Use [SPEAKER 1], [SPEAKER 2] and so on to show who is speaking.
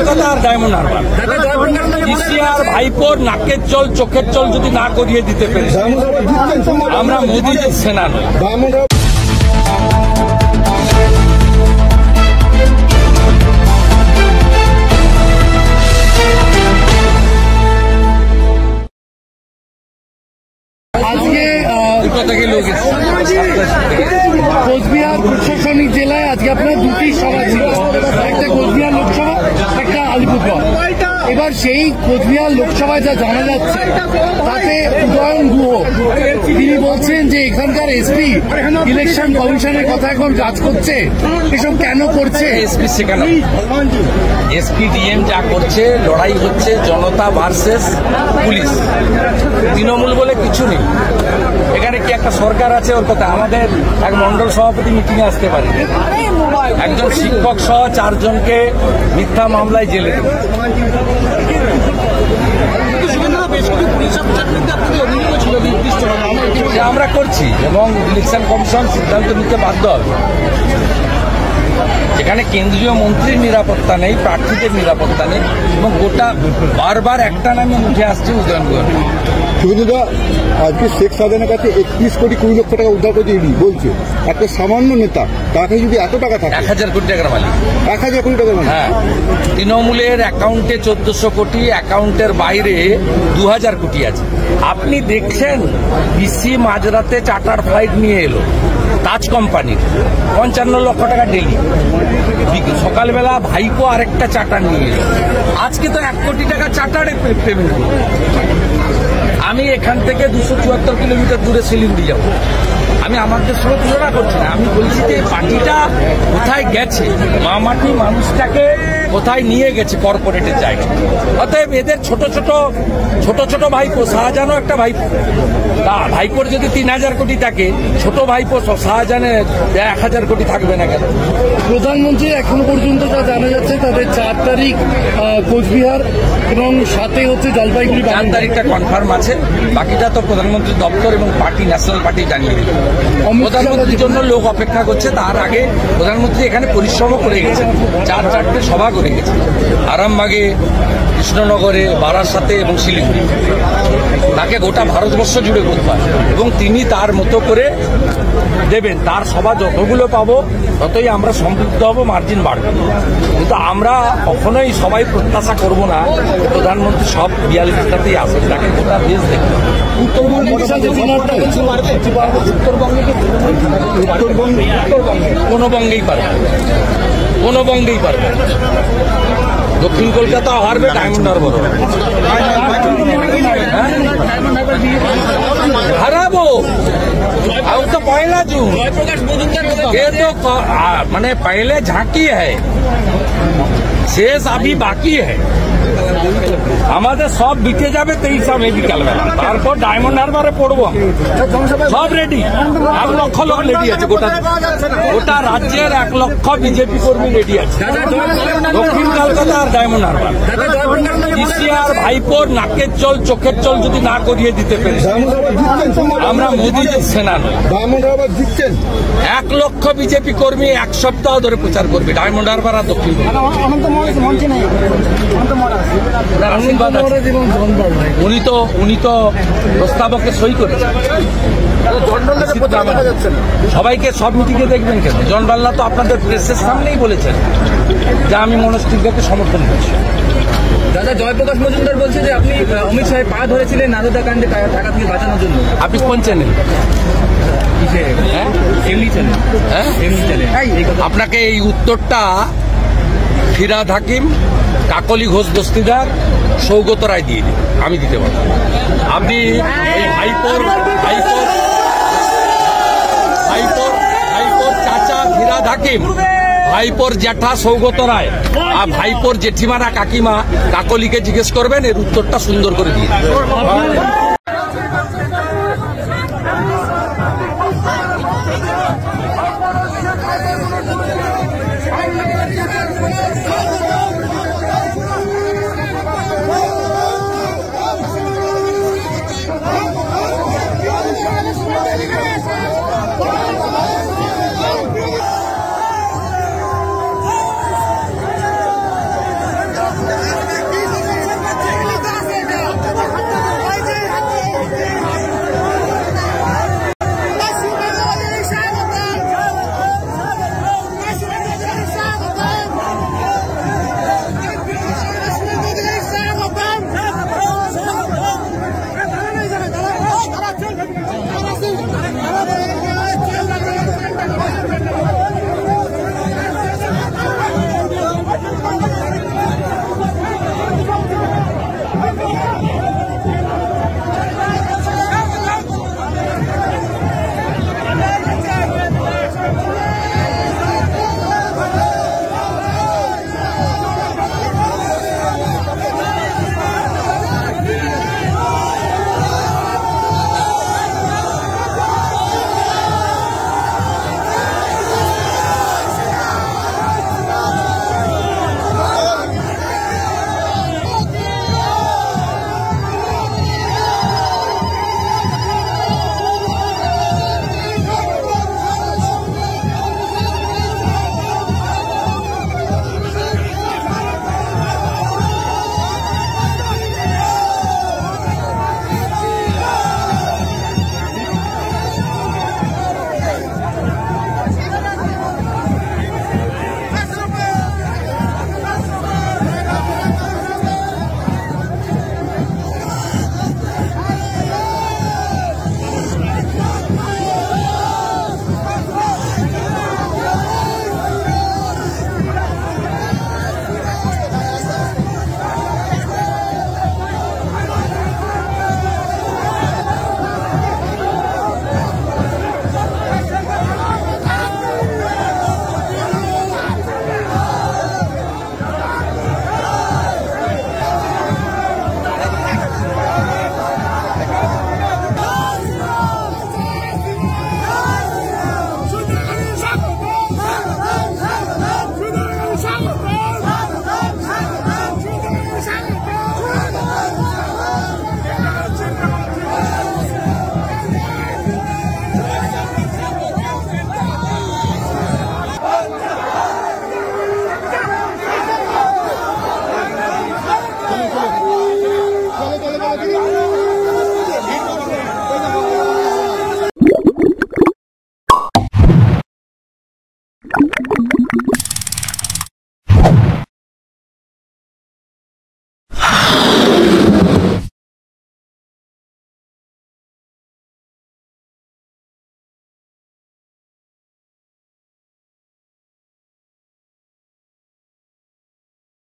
[SPEAKER 1] কলকাতা আর diamond Harbour. PCR ভাইপোর নাকের জল চোখের জল যদি না করিয়ে দিতে পেরে আমরা মোদিজির সেনা নই।
[SPEAKER 2] আজকে কোচবিহার প্রশাসনিক জেলায় আজকে আপনার দুটি সভা ছিল, একটা কোচবিহার লোকসভা, একটা আলিপুরদুয়ার। এবার সেই কোচবিহার লোকসভায় যা জানা যাচ্ছে তাতে উদয়ন গুহ তিনি বলছেন যে এখানকার এসপি ইলেকশন কমিশনের কথা এখন কাজ করছে, এসব কেন করছে?
[SPEAKER 1] এসপি সেখানে এসপি ডিএম যা করছে, লড়াই হচ্ছে জনতা ভার্সেস পুলিশ, তৃণমূল বলে কিছু নেই এখানে। কি একটা সরকার আছে ওর কথা? আমাদের এক মন্ডল সভাপতি মিটিংয়ে আসতে পারে, একজন শিক্ষক সহ 4 জনকে মিথ্যা মামলায় জেলে দেবে। আমরা করছি এবং ইলেকশন কমিশন সিদ্ধান্ত নিতে বাধ্য হবে। এখানে কেন্দ্রীয় মন্ত্রীর নিরাপত্তা নেই, প্রার্থীদের নিরাপত্তা নেই এবং গোটা বারবার একটা নামে উঠে আসছে উদয়ন গুহ।
[SPEAKER 3] সুবিধা আজকে শেখ সাজানের কাছে 31 কোটি 20 লক্ষ টাকা উদ্ধার করতে বলছে। একটা সামান্য নেতা তাকে যদি এত টাকা থাকে,
[SPEAKER 1] 1000 কোটি টাকার মালিক,
[SPEAKER 3] 1000 কোটি টাকা মালিক।
[SPEAKER 1] হ্যাঁ, তৃণমূলের অ্যাকাউন্টে 1400 কোটি, অ্যাকাউন্টের বাইরে 2000 কোটি আছে। আপনি দেখছেন পিসি মাঝরাতে চার্টার ফ্লাইট নিয়ে এলো তাজ কোম্পানির, 55 লক্ষ টাকা ডেলি। সকালবেলা ভাইপো আরেকটা চার্টার নিয়ে এলো, আজকে তো 1 কোটি টাকা চার্টারে পেমেন্ট হলো। আমি এখান থেকে 274 কিলোমিটার দূরে শিলিগুড়ি যাব, আমি আমাদের সঙ্গে তুলনা করছি না, আমি বলছি যে পার্টিটা কোথায় গেছে, মামাটি মানুষটাকে কোথায় নিয়ে গেছে কর্পোরেটের জায়গায়। অতএব এদের ছোট ছোট ভাইপো, শাহজাহানও একটা ভাইপো, ভাইপোর যদি 3000 কোটি থাকে, ছোট ভাইপো শাহজাহানের 1000 কোটি থাকবে না কেন?
[SPEAKER 2] প্রধানমন্ত্রী এখন পর্যন্ত যা জানা যাচ্ছে তাদের 4 তারিখ কোচবিহার এবং 7 হচ্ছে জলপাইগুড়ি।
[SPEAKER 1] 4 তারিখটা কনফার্ম আছে, বাকিটা তো প্রধানমন্ত্রী দপ্তর এবং পার্টি, ন্যাশনাল পার্টি জানিয়ে দেবে। প্রধানমন্ত্রীর জন্য লোক অপেক্ষা করছে, তার আগে প্রধানমন্ত্রী এখানে পরিশ্রমও করে গেছেন, 4-4টে সভা করে গেছেন, আরামবাগে, কৃষ্ণনগরে, বারাসাতে এবং শিলিগুড়ি। তাকে গোটা ভারতবর্ষ জুড়ে করতে হয় এবং তিনি তার মতো করে দেবেন। তার সভা যতগুলো পাবো ততই আমরা সম্পৃক্ত হব, মার্জিন বাড়বে। কিন্তু আমরা কখনোই সবাই প্রত্যাশা করব না প্রধানমন্ত্রী সব 42টাতেই আসেন, তাকে গোটা দেশ দেখবে।
[SPEAKER 3] উত্তরবঙ্গে
[SPEAKER 1] কোনো বঙ্গেই পারবে, দক্ষিণ কলকাতা হারবে, ডায়মন্ড হারবার হারাবো। अब तो 1 जून, ये तो मैंने पहले झांकी है, शेष अभी बाकी है। আমাদের সব বিকে যাবে 23 মেডিকেল বেলা, তারপর ডায়মন্ড হারবারে পড়বো, সব রেডি। 1 লক্ষ লোক রেডি আছে, গোটা রাজ্যের 1 লক্ষ বিজেপি কর্মী রেডি আছে। দক্ষিণ কলকাতা আর ডায়মন্ড হারবার। পিসিআর ভাইপোর নাকের জল চোখের জল যদি না করিয়ে দিতে পেরে আমরা মোদিজির সেনা নই।
[SPEAKER 3] ডায়মন্ড হারবার জিতছেন,
[SPEAKER 1] 1 লক্ষ বিজেপি কর্মী 1 সপ্তাহ ধরে প্রচার করবে ডায়মন্ড হারবার আর দক্ষিণ কলকাতা। উনি তো প্রস্তাবকে সই করেছেন। সবাইকে সব মিটিংয়ে দেখবেন কেন? জন বাল্লা তো আপনাদের প্রেসের সামনেই বলেছেন যে আমি মনোজ তিওয়ারিকে সমর্থন করছি।
[SPEAKER 4] দাদা, জয়প্রকাশ মজুমদার বলছে যে আপনি অমিত শাহের পা ধরেছিলেন নারদা কাণ্ডে টাকা থেকে বাঁচানোর জন্য।
[SPEAKER 1] আপনি কোন চ্যানেল? আপনাকে এই উত্তরটা ফিরহাদ হাকিম, কাকলি ঘোষ দস্তিদার, সৌগত রায় দিয়ে দিন, আমি দিতে পারবো। আপনি এই ভাইপোর চাচা ফিরহাদ হাকিম, ভাইপোর জ্যাঠা সৌগত রায় আর ভাইপোর জেঠিমারা কাকিমা কাকলিকে জিজ্ঞেস করবেন, এর উত্তরটা সুন্দর করে দিয়ে